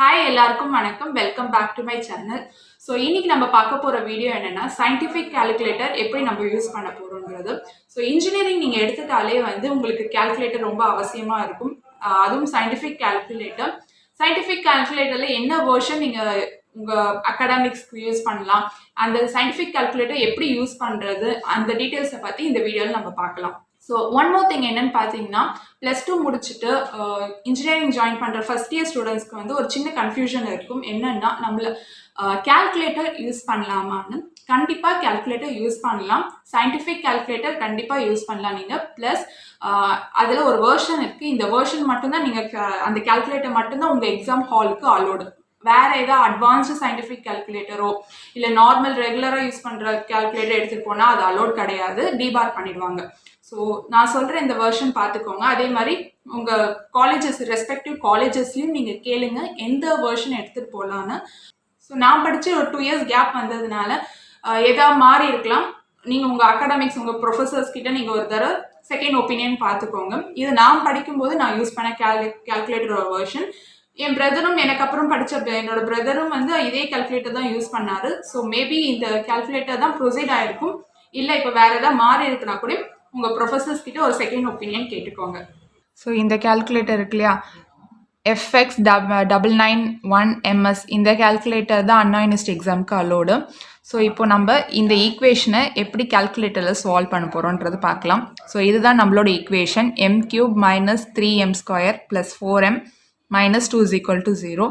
Hi எல்லாருக்கும் வணக்கம். Welcome back to my channel. So இன்னைக்கு நம்ம பார்க்க போகிற வீடியோ என்னென்னா சயின்டிஃபிக் கால்குலேட்டர் எப்படி நம்ம யூஸ் பண்ண போகிறோங்கிறது. ஸோ இன்ஜினியரிங் நீங்கள் எடுத்துட்டாலே வந்து உங்களுக்கு கால்குலேட்டர் ரொம்ப அவசியமாக இருக்கும். அதுவும் சயின்டிஃபிக் கால்குலேட்டர். சயின்டிஃபிக் கால்குலேட்டரில் என்ன வேர்ஷன் நீங்கள் உங்கள் அகாடமிக்ஸ்க்கு யூஸ் பண்ணலாம், அந்த சயின்டிஃபிக் கால்குலேட்டர் எப்படி யூஸ் பண்ணுறது, அந்த டீட்டெயில்ஸை பற்றி இந்த வீடியோவில் நம்ம பார்க்கலாம். ஸோ ஒன் மோர் திங் என்னன்னு பார்த்தீங்கன்னா, +2 முடிச்சுட்டு இன்ஜினியரிங் ஜாயின் பண்ணுற ஃபர்ஸ்ட் இயர் ஸ்டூடெண்ட்ஸ்க்கு வந்து ஒரு சின்ன கன்ஃபியூஷன் இருக்கும். என்னன்னா, நம்மள கால்குலேட்டர் யூஸ் பண்ணலாமான்னு. கண்டிப்பாக கால்குலேட்டர் யூஸ் பண்ணலாம். சயின்டிஃபிக் கால்குலேட்டர் கண்டிப்பாக யூஸ் பண்ணலாம் நீங்கள். ப்ளஸ் அதில் ஒரு வேர்ஷன் இருக்குது. இந்த வேர்ஷன் மட்டும்தான் நீங்கள் அந்த கால்குலேட்டர் மட்டும்தான் உங்கள் எக்ஸாம் ஹாலுக்கு அலோடு. வேறு ஏதாவது அட்வான்ஸ்டு சயின்டிஃபிக் கால்குலேட்டரோ இல்லை நார்மல் ரெகுலராக யூஸ் பண்ணுற கால்குலேட்டர் எடுத்துகிட்டு போனால் அது அலோட் கிடையாது, டிபார் பண்ணிடுவாங்க. ஸோ நான் சொல்கிற இந்த வெர்ஷன் பார்த்துக்கோங்க. அதே மாதிரி உங்கள் காலேஜஸ் ரெஸ்பெக்டிவ் காலேஜஸ்லையும் நீங்கள் கேளுங்க எந்த வெர்ஷன் எடுத்துகிட்டு போகலான்னு. ஸோ நான் படித்து ஒரு 2 இயர்ஸ் கேப் வந்ததுனால ஏதாவது மாறி இருக்கலாம். நீங்கள் உங்கள் அகாடமிக்ஸ் உங்கள் ப்ரொஃபஸர்ஸ் கிட்ட நீங்கள் ஒரு தடவை செகண்ட் ஒப்பீனியன் பார்த்துக்கோங்க. இது நான் படிக்கும்போது நான் யூஸ் பண்ண கால்குலேட்டரோட வெர்ஷன். என் பிரதரும் எனக்கு அப்புறம் படித்த என்னோட பிரதரும் வந்து இதே கால்குலேட்டர் தான் யூஸ் பண்ணார். ஸோ மேபி இந்த கால்குலேட்டர் தான் ப்ரொசீட் ஆகிருக்கும். இல்லை இப்போ வேறு ஏதாவது மாறி இருக்குன்னா கூட உங்கள் ப்ரொஃபஸர்ஸ் கிட்ட ஒரு செகண்ட் ஒப்பீனியன் கேட்டுக்கோங்க. ஸோ இந்த கால்குலேட்டர் இருக்கு இல்லையா, FX991MS, இந்த கால்குலேட்டர் தான் அண்ணா யூனிவர்சிட்டி எக்ஸாமுக்கு அலோடு. ஸோ இப்போ நம்ம இந்த ஈக்குவேஷனை எப்படி கால்குலேட்டரில் சால்வ் பண்ண போகிறோன்றது பார்க்கலாம். ஸோ இதுதான் நம்மளோட equation. m³ - 3m² + 4m - 2 = 0.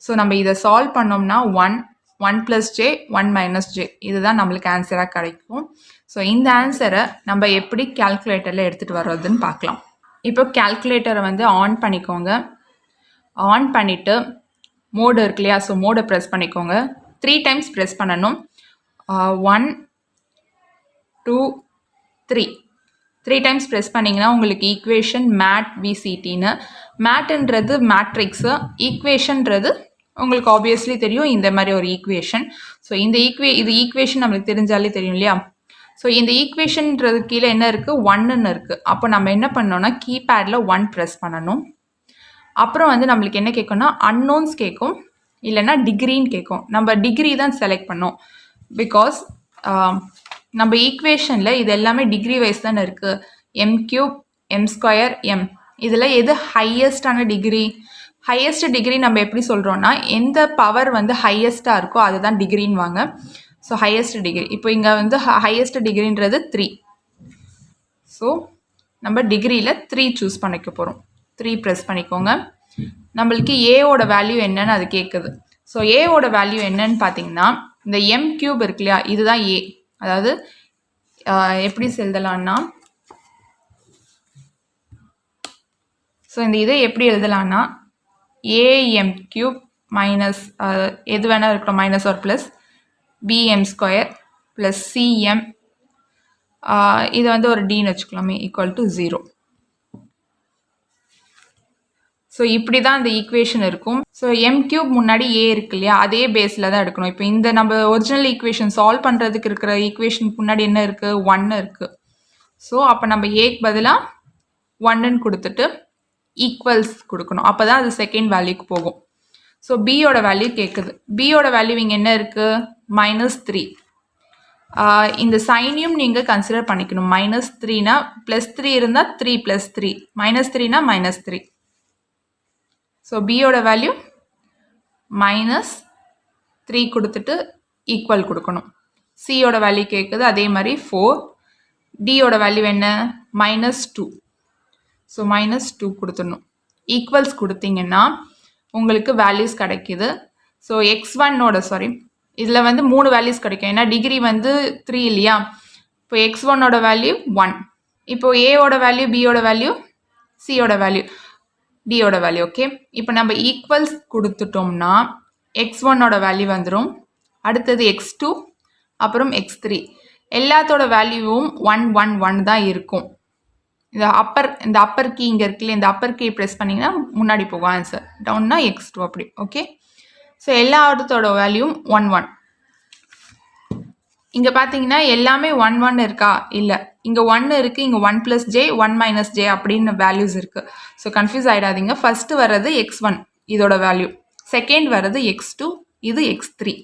So நம்ம இதை சால்வ் பண்ணோம்னா 1 + j 1 - j இதுதான் நம்மளுக்கு ஆன்சராக கிடைக்கும். ஸோ இந்த ஆன்சரை நம்ம எப்படி கால்குலேட்டரில் எடுத்துகிட்டு வர்றதுன்னு பார்க்கலாம். இப்போ கால்குலேட்டரை வந்து ஆன் பண்ணிக்கோங்க. ஆன் பண்ணிவிட்டு மோடு இருக்கு இல்லையா, ஸோ மோடை ப்ரெஸ் பண்ணிக்கோங்க. 3 டைம்ஸ் ப்ரெஸ் பண்ணணும். 1 2 3 டைம்ஸ் ப்ரெஸ் பண்ணிங்கன்னா உங்களுக்கு ஈக்குவேஷன் மேட் VCTன்னு. மேட்டுன்றது மேட்ரிக்ஸு, ஈக்குவேஷன்றது உங்களுக்கு ஆப்வியஸ்லி தெரியும் இந்த மாதிரி ஒரு ஈக்குவேஷன். ஸோ இந்த ஈக்குவேஷன் நம்மளுக்கு தெரிஞ்சாலே தெரியும் இல்லையா. ஸோ இந்த ஈக்குவேஷன்றது கீழே என்ன இருக்குது, 1ன்னு இருக்குது. அப்போ நம்ம என்ன பண்ணோன்னா கீபேடில் 1 ப்ரெஸ் பண்ணணும். அப்புறம் வந்து நம்மளுக்கு என்ன கேட்கும்னா அன்னோன்ஸ் கேட்கும், இல்லைன்னா டிகிரின்னு கேட்கும். நம்ம டிகிரி தான் செலக்ட் பண்ணோம். பிகாஸ் நம்ம ஈக்குவேஷனில் இது எல்லாமே டிகிரி வைஸ் தானே இருக்குது. m³ m² m இதில் எது ஹையஸ்டான டிகிரி? ஹையஸ்ட் டிகிரி நம்ம எப்படி சொல்கிறோன்னா, எந்த பவர் வந்து ஹையஸ்ட்டாக இருக்கோ அதுதான் டிகிரின்னு வாங்க. ஸோ ஹையஸ்ட் டிகிரி இப்போ இங்கே வந்து ஹையஸ்ட் டிகிரின்றது 3. ஸோ நம்ம டிகிரியில் 3 சூஸ் பண்ணிக்க போகிறோம். 3 ப்ரெஸ் பண்ணிக்கோங்க. நம்மளுக்கு ஏவோட வேல்யூ என்னன்னு அது கேட்குது. ஸோ ஏவோட வேல்யூ என்னன்னு பார்த்தீங்கன்னா, இந்த m³ இருக்கு இல்லையா, இதுதான் ஏ. அதாவது எப்படி எழுதலான்னா, ஸோ இந்த இதை எப்படி எழுதலான்னா am³ மைனஸ் எது வேணால் இருக்கணும், மைனஸ் ஒரு ப்ளஸ் bm² + cm, இது வந்து ஒரு டின்னு வச்சுக்கலாமே, = 0. ஸோ இப்படி தான் இந்த ஈக்குவேஷன் இருக்கும். ஸோ m³ முன்னாடி ஏ இருக்கு இல்லையா, அதே பேஸில் தான் எடுக்கணும். இப்போ இந்த நம்ம ஒரிஜினல் ஈக்குவேஷன் சால்வ் பண்ணுறதுக்கு இருக்கிற ஈக்குவேஷனுக்கு முன்னாடி என்ன இருக்குது, 1 இருக்குது. ஸோ அப்போ நம்ம ஏக்கு பதிலாக 1ன்னு கொடுத்துட்டு ஈக்குவல்ஸ் கொடுக்கணும். அப்போ தான் அது செகண்ட் வேல்யூக்கு போகும். ஸோ பியோட வேல்யூ கேட்குது. பியோட வேல்யூ இங்கே என்ன இருக்குது, -3. இந்த சைனையும் நீங்கள் கன்சிடர் பண்ணிக்கணும். -3னா +3 இருந்தால் 3 + 3, -3னா -3. ஸோ பியோட வேல்யூ -3 கொடுத்துட்டு ஈக்குவல் கொடுக்கணும். சியோட வேல்யூ கேட்குது, அதே மாதிரி 4. டியோட வேல்யூ என்ன, -2. ஸோ -2 கொடுத்துடணும். ஈக்குவல்ஸ் கொடுத்தீங்கன்னா உங்களுக்கு வேல்யூஸ் கிடைக்கிது. ஸோ x1ஓட இதில் வந்து 3 வேல்யூஸ் கிடைக்கும். ஏன்னா டிகிரி வந்து 3 இல்லையா. இப்போ x1ஓட வேல்யூ 1. இப்போ ஏவோட வேல்யூ, பியோட வேல்யூ, சியோட வேல்யூ, டியோட வேல்யூ. ஓகே, இப்போ நம்ம ஈக்குவல்ஸ் கொடுத்துட்டோம்னா x1ஓட வேல்யூ வந்துடும். அடுத்தது x2, அப்புறம் x3. எல்லாத்தோட வேல்யூவும் 1 1 1 தான் இருக்கும். இந்த அப்பர் கீ இங்கே இருக்குல்ல, இந்த அப்பர் கீ ப்ரெஸ் பண்ணிங்கன்னா முன்னாடி போகும் ஆன்சர். டவுன்னா x2 அப்படி. ஓகே, ஸோ எல்லா இடத்தோட வேல்யூவும் 1 1. இங்கே பார்த்தீங்கன்னா எல்லாமே 1 1 இருக்கா, இல்லை, இங்கே 1 இருக்குது, இங்கே 1 + j 1 - j அப்படின்னு வேல்யூஸ் இருக்குது. ஸோ கன்ஃபியூஸ் ஆகிடாதீங்க. ஃபஸ்ட்டு வர்றது x1 இதோட வேல்யூ. செகண்ட் வர்றது x2, இது x3.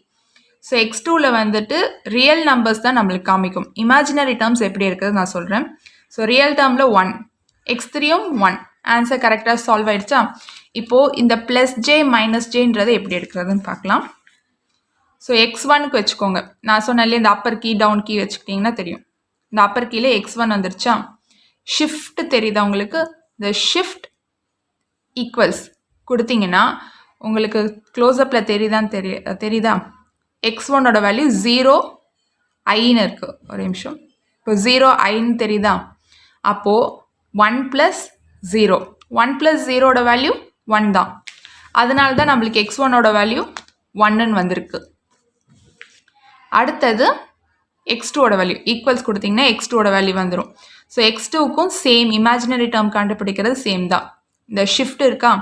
ஸோ x2ல வந்துட்டு ரியல் நம்பர்ஸ் தான் நம்மளுக்கு காமிக்கும். இமேஜினரி டேர்ம்ஸ் எப்படி இருக்குது நான் சொல்கிறேன். ஸோ ரியல் டேர்மில் 1, x3யும் 1. ஆன்சர் கரெக்டாக சால்வ் ஆயிடுச்சா? இப்போது இந்த ப்ளஸ் ஜே மைனஸ் ஜேன்றது எப்படி எடுக்கிறதுன்னு பார்க்கலாம். ஸோ x1க்கு வச்சுக்கோங்க. நான் சொன்னாலே இந்த அப்பர் கீ டவுன் கீ வச்சுக்கிட்டிங்கன்னா தெரியும். இந்த அப்பர் கீழே x1 வந்துருச்சா? ஷிஃப்ட் தெரியுதா உங்களுக்கு? இந்த ஷிஃப்ட் ஈக்குவல்ஸ் கொடுத்தீங்கன்னா உங்களுக்கு க்ளோஸ்அப்பில் தெரியுதா? x1ஓட வேல்யூ 0 ஐன்னு இருக்குது. ஒரு நிமிஷம். இப்போ 0 ஐன்னு தெரியுதா? அப்போது 1 + 0. 1 + 0ஓட வேல்யூ 1 தான். அதனால தான் நம்மளுக்கு x1ஓட வேல்யூ 1ன்னு வந்திருக்கு. அடுத்தது x2ஓட வேல்யூ ஈக்குவல்ஸ் கொடுத்தீங்கன்னா x2ஓட வேல்யூ வந்துடும். ஸோ x2க்கும் சேம் இமேஜினரி டேர்ம் கண்டுபிடிக்கிறது சேம் தான். இந்த ஷிஃப்ட் இருக்கா?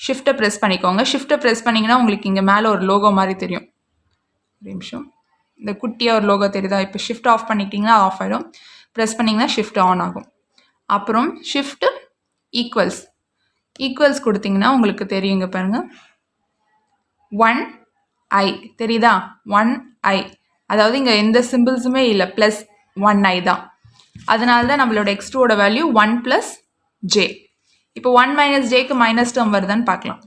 ஷிஃப்ட்டை ப்ரெஸ் பண்ணிக்கோங்க. ஷிஃப்ட்டை ப்ரெஸ் பண்ணிங்கன்னா உங்களுக்கு இங்கே மேலே ஒரு லோகோ மாதிரி தெரியும். ஒரு நிமிஷம். இந்த குட்டியாக ஒரு லோகோ தெரியுதா? இப்போ ஷிஃப்ட் ஆஃப் பண்ணிக்கிட்டிங்கன்னா ஆஃப் ஆகிடும். ப்ரெஸ் பண்ணிங்கன்னா ஷிஃப்ட் ஆன் ஆகும். அப்புறம் ஷிஃப்ட் ஈக்குவல்ஸ் கொடுத்தீங்கன்னா உங்களுக்கு தெரியுங்க பாருங்கள். 1i தெரியுதா? 1i, அதாவது இங்கே எந்த சிம்பிள்ஸுமே இல்லை, ப்ளஸ் 1i தான். அதனால தான் நம்மளோட x2ஓட வேல்யூ 1 + j. இப்போ 1 - jக்கு மைனஸ் டேர்ம் வருதான்னு பார்க்கலாம்.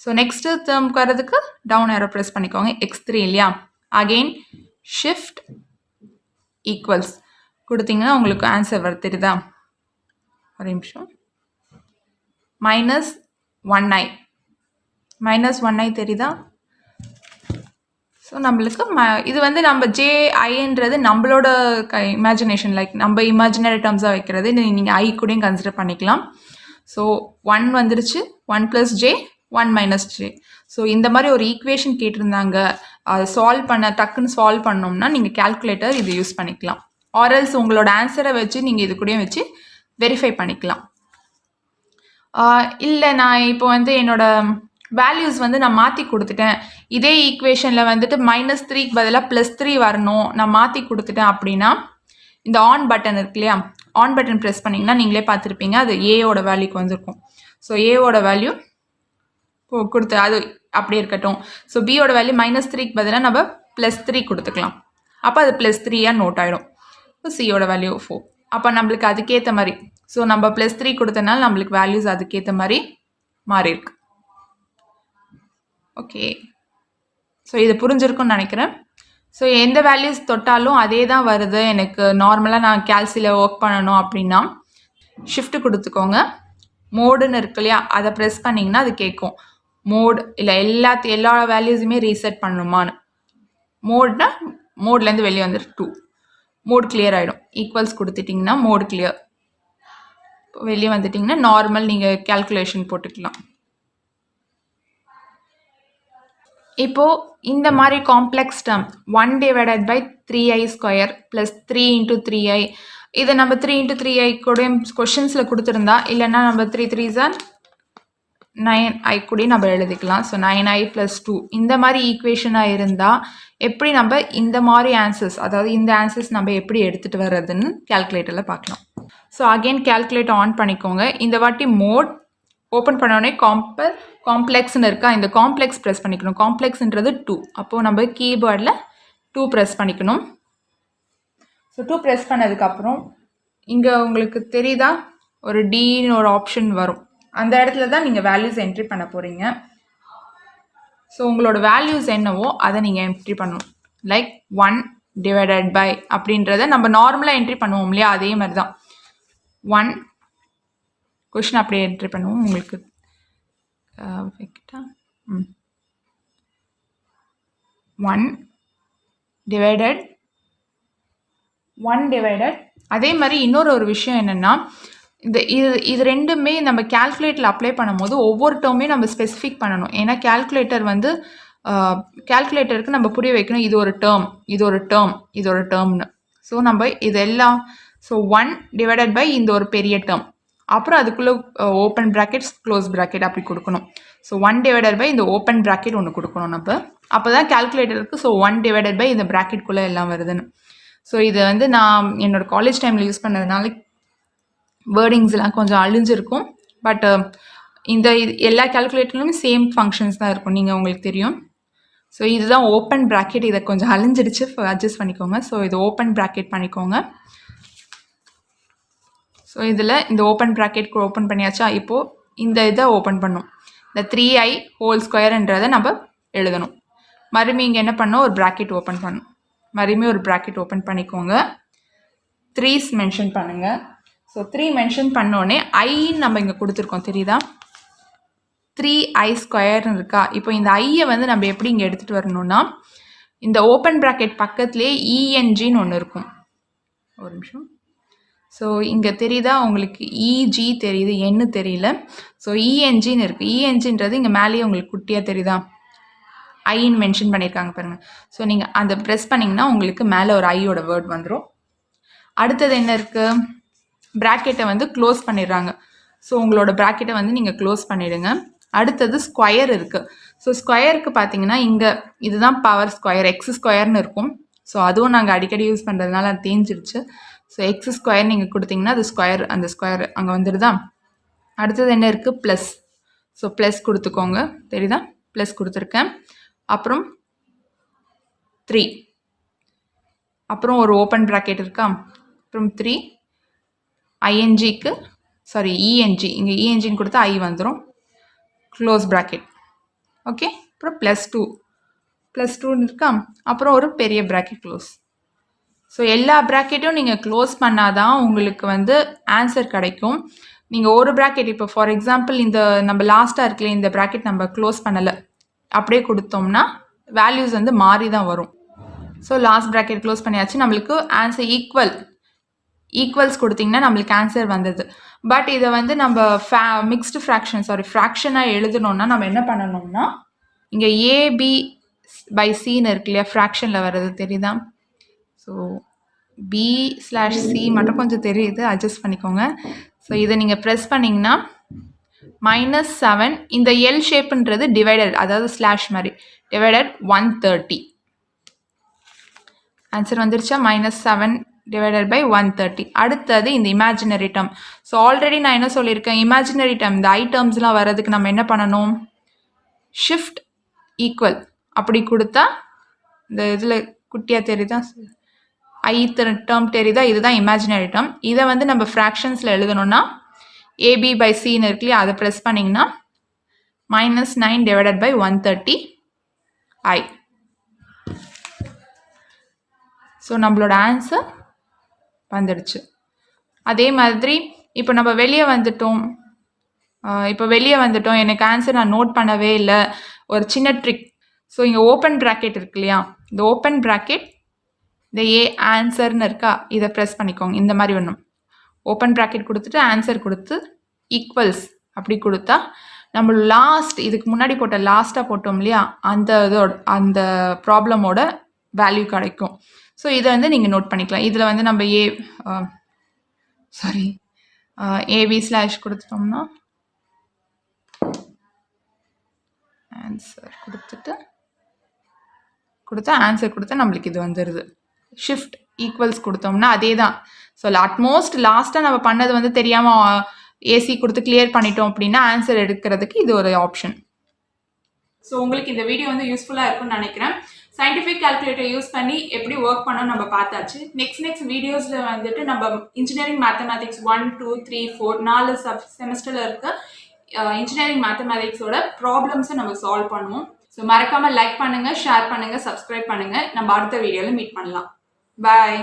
ஸோ நெக்ஸ்ட்டு டேர்முக்கு வரதுக்கு டவுன் ஏரோ ப்ரெஸ் பண்ணிக்கோங்க. x3 இல்லையா? அகெயின் ஷிஃப்ட் ஈக்குவல்ஸ் கொடுத்தீங்கன்னா உங்களுக்கு ஆன்சர் வர தெரியுதா? ஒரு நிமிஷம். -1i தெரியுதா? ஸோ நம்மளுக்கு இது வந்து நம்ம ஜேஐன்றது நம்மளோட இமேஜினேஷன், லைக் நம்ம இமேஜினரி டேர்ம்ஸாக வைக்கிறது. நீங்கள் ஐ கூடயும் கன்சிடர் பண்ணிக்கலாம். ஸோ 1 வந்துருச்சு. 1 + j 1 - j. ஸோ இந்த மாதிரி ஒரு ஈக்குவேஷன் கேட்டிருந்தாங்க, அதை டக்குன்னு சால்வ் பண்ணோம்னா நீங்கள் கால்குலேட்டர் இது யூஸ் பண்ணிக்கலாம். ஆர்எல்ஸ் உங்களோட ஆன்சரை வச்சு நீங்கள் இது கூடயும் வச்சு வெரிஃபை பண்ணிக்கலாம். இல்லை நான் இப்போ வந்து என்னோட வேல்யூஸ் வந்து நான் மாற்றி கொடுத்துட்டேன், இதே ஈக்குவேஷனில் வந்துட்டு -3க்கு பதிலாக +3 வரணும், நான் மாற்றி கொடுத்துட்டேன் அப்படின்னா இந்த ஆன் பட்டன் இருக்கு இல்லையா? ஆன் பட்டன் ப்ரெஸ் பண்ணிங்கன்னா நீங்களே பார்த்துருப்பீங்க, அது ஏவோட வேல்யூக்கு வந்திருக்கும். ஸோ ஏவோட வேல்யூ கொடுத்து அது அப்படியே இருக்கட்டும். ஸோ பியோட வேல்யூ -3க்கு பதிலாக நம்ம +3 கொடுத்துக்கலாம். அப்போ அது +3 நோட் ஆகிடும். இப்போ சியோட வேல்யூ 4. அப்போ நம்மளுக்கு அதுக்கேற்ற மாதிரி, ஸோ நம்ம +3 கொடுத்தனால நம்மளுக்கு வேல்யூஸ் அதுக்கேற்ற மாதிரி மாறி இருக்கு. ஓகே, ஸோ இது புரிஞ்சிருக்கும்னு நினைக்கிறேன். ஸோ எந்த வேல்யூஸ் தொட்டாலும் அதே தான் வருது, எனக்கு நார்மலாக நான் கேல்சியில் ஒர்க் பண்ணணும் அப்படின்னா ஷிஃப்ட் கொடுத்துக்கோங்க. மோடுன்னு இருக்கு இல்லையா? அதை ப்ரெஸ் பண்ணிங்கன்னா அது கேட்கும் மோட் இல்லை எல்லா வேல்யூஸுமே ரீசெட் பண்ணணுமான்னு. மோட்லேருந்து வெளியே வந்துட்டு 2 மோட் கிளியர் ஆகிடும். ஈக்குவல்ஸ் கொடுத்துட்டிங்கன்னா மோட் கிளியர். வெளியே வந்துட்டிங்கன்னா நார்மல் நீங்கள் கேல்குலேஷன் போட்டுக்கலாம். இப்போது இந்த மாதிரி காம்ப்ளெக்ஸ் டேர்ம் 1/3i² + 3 × 3i, இதை நம்ம 3 × 3i கூட கொஷின்ஸில் கொடுத்துருந்தா, இல்லைன்னா நம்ம 3 3s 9i கூட நம்ம எழுதிக்கலாம். ஸோ 9i + 2 இந்த மாதிரி ஈக்குவேஷனாக இருந்தால் எப்படி நம்ம இந்த மாதிரி ஆன்சர்ஸ், அதாவது இந்த ஆன்சர்ஸ் நம்ம எப்படி எடுத்துகிட்டு வர்றதுன்னு கேல்குலேட்டரில் பார்க்கலாம். ஸோ அகெயின் கேல்குலேட்டர் ஆன் பண்ணிக்கோங்க. இந்த வாட்டி மோட் ஓப்பன் பண்ணோடனே காம்ப்ளெக்ஸ்ன்னு இருக்கா? இந்த காம்ப்ளெக்ஸ் ப்ரெஸ் பண்ணிக்கணும். காம்ப்ளெக்ஸ்ன்றது 2. அப்போது நம்ம கீபோர்டில் 2 ப்ரெஸ் பண்ணிக்கணும். ஸோ 2 ப்ரெஸ் பண்ணதுக்கப்புறம் இங்கே உங்களுக்கு தெரியுதா ஒரு டின்னு ஒரு ஆப்ஷன் வரும். அந்த இடத்துல தான் நீங்கள் வேல்யூஸ் என்ட்ரி பண்ண போகிறீங்க. ஸோ உங்களோட வேல்யூஸ் என்னவோ அதை நீங்கள் என்ட்ரி பண்ணணும். லைக் 1// அப்படின்றத நம்ம நார்மலாக என்ட்ரி பண்ணுவோம் இல்லையா? அதே மாதிரி தான் 1 கொஷின் அப்படியே என்ட்ரி பண்ணுவோம். உங்களுக்கு வைக்கிட்டா 1/1 அதே மாதிரி இன்னொரு ஒரு விஷயம் என்னென்னா, இது ரெண்டுமே நம்ம கேல்குலேட்டரில் அப்ளை பண்ணும்போது ஒவ்வொரு டேர்மே நம்ம ஸ்பெசிஃபிக் பண்ணணும். ஏன்னா கேல்குலேட்டருக்கு நம்ம புரிய வைக்கணும், இது ஒரு டேர்ம், இது ஒரு டேர்ம், இது ஒரு டேர்ம்னு. ஸோ நம்ம இதெல்லாம் ஸோ 1// இந்த ஒரு பெரிய டேர்ம், அப்புறம் அதுக்குள்ளே ஓப்பன் ப்ராக்கெட்ஸ் க்ளோஸ் ப்ராக்கெட் அப்படி கொடுக்கணும். ஸோ 1// இந்த ஓப்பன் ப்ராக்கெட் ஒன்று கொடுக்கணும் நம்ம. அப்போ தான் கேல்குலேட்டருக்கு ஸோ 1// இந்த ப்ராக்கெட்குள்ளே எல்லாம் வருதுன்னு. ஸோ இது வந்து நான் என்னோடய காலேஜ் டைமில் யூஸ் பண்ணதுனால வேர்டிங்ஸ்லாம் கொஞ்சம் அழிஞ்சிருக்கும். பட் இந்த எல்லா கால்குலேட்டர்லையும் சேம் ஃபங்க்ஷன்ஸ் தான் இருக்கும், நீங்கள் உங்களுக்கு தெரியும். ஸோ இதுதான் ஓப்பன் ப்ராக்கெட். இதை கொஞ்சம் அழிஞ்சிடுச்சு, அட்ஜஸ்ட் பண்ணிக்கோங்க. ஸோ இது ஓப்பன் ப்ராக்கெட் பண்ணிக்கோங்க. ஸோ இதில் இந்த ஓப்பன் ப்ராக்கெட் ஓப்பன் பண்ணியாச்சா? இப்போது இந்த இதை ஓப்பன் பண்ணும். இந்த 3i ஹோல் ஸ்கொயர்ன்றதை நம்ம எழுதணும். மறுபடியும் இங்கே என்ன பண்ணோம், ஒரு ப்ராக்கெட் ஓப்பன் பண்ணணும். மறுபடியும் ஒரு ப்ராக்கெட் ஓப்பன் பண்ணிக்கோங்க. 3's மென்ஷன் பண்ணுங்கள். ஸோ 3 மென்ஷன் பண்ணோடனே ஐன்னு நம்ம இங்கே கொடுத்துருக்கோம், தெரியுதா? 3i ஸ்கொயர்னு இருக்கா? இப்போ இந்த ஐயை வந்து நம்ம எப்படி இங்கே எடுத்துகிட்டு வரணும்னா, இந்த ஓப்பன் ப்ராக்கெட் பக்கத்துலேயே இஎன்ஜின்னு ஒன்று இருக்கும். ஒரு நிமிஷம். ஸோ இங்கே தெரியுதா உங்களுக்கு? இஜி தெரியுது, என்ன தெரியல. ஸோ இஎன்ஜின்னு இருக்குது. இஎன்ஜின்றது இங்கே மேலேயே உங்களுக்கு குட்டியாக தெரியுதா? ஐன்னு மென்ஷன் பண்ணியிருக்காங்க பாருங்கள். ஸோ நீங்கள் அந்த ப்ரெஸ் பண்ணிங்கன்னா உங்களுக்கு மேலே ஒரு ஐயோட வேர்ட் வந்துடும். அடுத்தது என்ன இருக்குது? ப்ராக்கெட்டை வந்து க்ளோஸ் பண்ணிடுறாங்க. ஸோ உங்களோட ப்ராக்கெட்டை வந்து நீங்கள் க்ளோஸ் பண்ணிவிடுங்க. அடுத்தது ஸ்கொயர் இருக்குது. ஸோ ஸ்கொயருக்கு பார்த்தீங்கன்னா இங்கே இதுதான் பவர் ஸ்கொயர், எக்ஸ் ஸ்கொயர்னு இருக்கும். ஸோ அதுவும் நாங்கள் அடிக்கடி யூஸ் பண்ணுறதுனால அது தேஞ்சிருச்சு. ஸோ எக்ஸ் ஸ்கொயர் நீங்கள் கொடுத்தீங்கன்னா அது ஸ்கொயர், அந்த ஸ்கொயர் அங்கே வந்துடுதா? அடுத்தது என்ன இருக்குது? ப்ளஸ். ஸோ ப்ளஸ் கொடுத்துக்கோங்க, தெரியுதா? ப்ளஸ் கொடுத்துருக்கேன். அப்புறம் 3, அப்புறம் ஒரு ஓப்பன் ப்ராக்கெட் இருக்கா? அப்புறம் 3 ஐஎன்ஜிக்கு சாரி இஎன்ஜி, இங்கே இஎன்ஜின்னு கொடுத்தா ஐ வந்துடும். Close bracket. ஓகே. அப்புறம் +2 இருக்கா? அப்புறம் ஒரு பெரிய ப்ராக்கெட் க்ளோஸ். ஸோ எல்லா ப்ராக்கெட்டும் நீங்கள் க்ளோஸ் பண்ணாதான் உங்களுக்கு வந்து ஆன்சர் கிடைக்கும். நீங்கள் ஒரு ப்ராக்கெட் இப்போ ஃபார் எக்ஸாம்பிள் இந்த நம்ம லாஸ்ட்டாக இருக்கல இந்த ப்ராக்கெட் நம்ம க்ளோஸ் பண்ணலை, அப்படியே கொடுத்தோம்னா வேல்யூஸ் வந்து மாறி தான் வரும். ஸோ லாஸ்ட் ப்ராக்கெட் க்ளோஸ் பண்ணியாச்சு. நம்மளுக்கு ஆன்சர் ஈக்குவல்ஸ் கொடுத்திங்கன்னா நம்மளுக்கு ஆன்சர் வந்தது. பட் இதை வந்து நம்ம மிக்ஸ்டு ஃப்ராக்ஷனாக எழுதணுன்னா நம்ம என்ன பண்ணணும்னா, இங்கே AB/Cன்னு இருக்கு இல்லையா, ஃப்ராக்ஷனில் வர்றது தெரியுதா? ஸோ B/C மட்டும் கொஞ்சம் தெரியுது, அட்ஜஸ்ட் பண்ணிக்கோங்க. ஸோ இதை நீங்கள் ப்ரெஸ் பண்ணிங்கன்னா -7, இந்த எல் ஷேப்புன்றது டிவைடட், அதாவது ஸ்லாஷ் மாதிரி டிவைடட் 130. ஆன்சர் வந்துருச்சா? -7 டிவைடட் பை 130. அடுத்தது இந்த இமேஜினரி டேர்ம். ஸோ ஆல்ரெடி நான் என்ன சொல்லியிருக்கேன், இமேஜினரி டேர்ம் இந்த ஐ டேர்ம்ஸ்லாம் வர்றதுக்கு நம்ம என்ன பண்ணணும், ஷிஃப்ட் ஈக்குவல் அப்படி கொடுத்தா இந்த இதில் குட்டியாக தெரியுதா, ஐ டேர்ம் தெரியுதா, இதுதான் இமேஜினரி டேர்ம். இதை வந்து நம்ம ஃப்ராக்ஷன்ஸில் எழுதணும்னா AB/Cன்னு இருக்கு இல்லையா, அதை ப்ரெஸ் பண்ணிங்கன்னா -9 டிவைடட் பை 130 ஐ. ஸோ நம்மளோட ஆன்சர் வந்துடுச்சு. அதே மாதிரி இப்போ நம்ம வெளியே வந்துட்டோம், எனக்கு ஆன்சர் நான் நோட் பண்ணவே இல்லை, ஒரு சின்ன ட்ரிக். ஸோ இங்கே ஓப்பன் ப்ராக்கெட் இருக்கு இல்லையா, இந்த ஓப்பன் ப்ராக்கெட் இந்த ஆன்சர்னு இருக்கா, இதை ப்ரெஸ் பண்ணிக்கோங்க. இந்த மாதிரி ஒன்றும் ஓப்பன் ப்ராக்கெட் கொடுத்துட்டு ஆன்சர் கொடுத்து ஈக்குவல்ஸ் அப்படி கொடுத்தா நம்ம இதுக்கு முன்னாடி லாஸ்ட்டாக போட்டோம் இல்லையா, அந்த ப்ராப்ளமோட வேல்யூ கிடைக்கும். ஸோ இதை வந்து நீங்கள் நோட் பண்ணிக்கலாம். இதில் வந்து நம்ம AB/ கொடுத்துட்டோம்னா ஆன்சர் கொடுத்தா ஆன்சர் கொடுத்தா நம்மளுக்கு இது வந்துடுது. ஷிஃப்ட் ஈக்குவல்ஸ் கொடுத்தோம்னா அதே தான். ஸோ அட்மோஸ்ட் லாஸ்ட்டாக நம்ம பண்ணது வந்து தெரியாமல் ஏசி கொடுத்து கிளியர் பண்ணிட்டோம் அப்படின்னா ஆன்சர் எடுக்கிறதுக்கு இது ஒரு ஆப்ஷன். ஸோ உங்களுக்கு இந்த வீடியோ வந்து யூஸ்ஃபுல்லாக இருக்கும்னு நினைக்கிறேன். சயின்டிஃபிக் கால்குலேட்டர் யூஸ் பண்ணி எப்படி ஒர்க் பண்ணோம் நம்ம பார்த்தாச்சு. நெக்ஸ்ட் வீடியோஸில் வந்துட்டு நம்ம இன்ஜினியரிங் மேத்தமேட்டிக்ஸ் 1, 2, 3, 4 4 செமஸ்டரில் இருக்க இன்ஜினியரிங் மேத்தமேட்டிக்ஸோட ப்ராப்ளம்ஸை நம்ம சால்வ் பண்ணுவோம். ஸோ மறக்காமல் லைக் பண்ணுங்கள், ஷேர் பண்ணுங்கள், சப்ஸ்கிரைப் பண்ணுங்கள். நம்ம அடுத்த வீடியோவில் மீட் பண்ணலாம். பாய்.